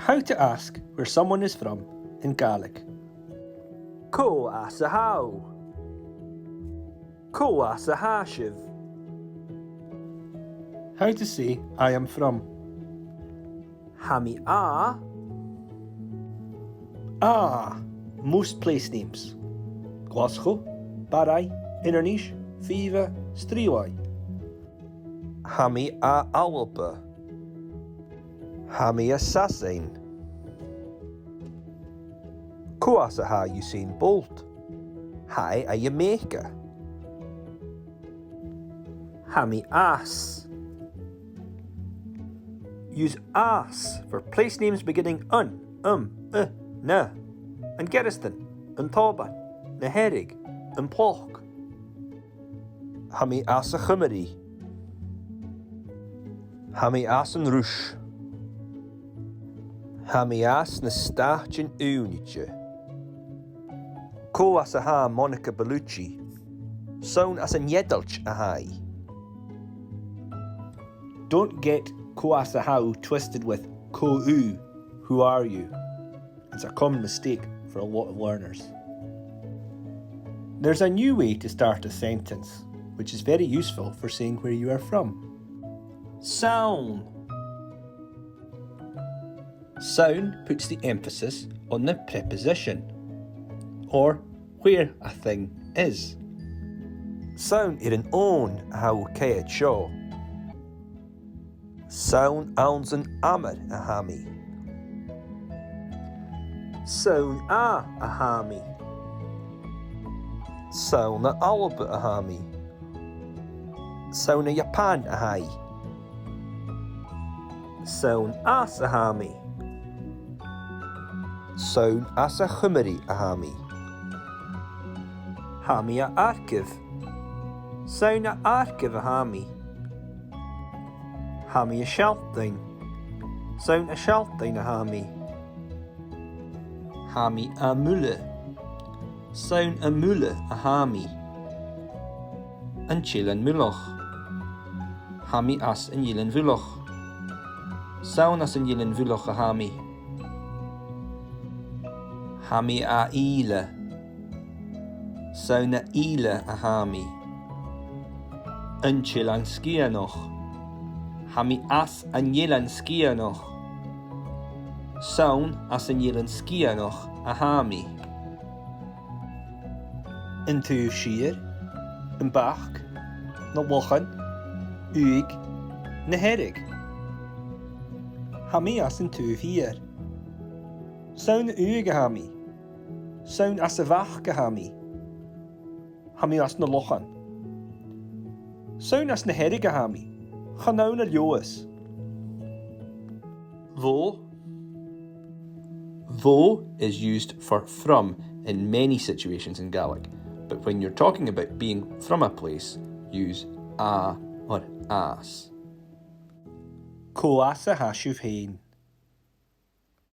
How to ask where someone is from in Gaelic. Co as a how. Co as a hashiv. How to say I am from. Hami a. Most place names. Glasgow, Barai, Innernish, Fiva, Striwai. Hami a Alba. Hami a Sassain. Co as a ha Usain Bolt. Hi a Jamaica. Hami as. Use as for place names beginning na, and Geriston, and Tauban, na Herig, and Ploch. Hami as a Chummery. Hami as an Rush. Hami as na Stach in Unitje. Co as a ha Monica Bellucci. Sown as an Yedelch a hai. Don't get Koasahau twisted with Ko-u, who are you? It's a common mistake for a lot of learners. There's a new way to start a sentence, which is very useful for saying where you are from. Sound. Sound puts the emphasis on the preposition, or where a thing is. Sown ir an own how Kayat Shaw. Sown owns an Amar a Hami. Sown a Hami. Sown a Alba a Hami. Sown a Japan a Hai. Sown as a Hami. Sown as a Chummery a Hami. Hami a Archiv. Sown a Archiv a Hami. Hami a Sheltine. Sown a Sheltine a Hami. Hami a Mulle. Sown a Mulle a Hami. An Chilan Muloch. Hami as an Yilan Vuloch. Sown as an Yilan Vuloch a Hami. Hami a Ile. Sown a Ile a Hami. An Chilan Skianoch. Hami as an Yilan Skianoch. Sown as an Yilan Skianoch a Hami. In tu Shir, in Bach, na Wochan, Uig, na Herig. Hami as in tu hier. Sown Uig a Hami. Sown as a Vach a Hami. Hami as na Lochan. Sown as na Herig a Hami. Chanawn a Lewis. Vo. Vo is used for from in many situations in Gaelic, but when you're talking about being from a place, use a or as. Koasa hashuv hain.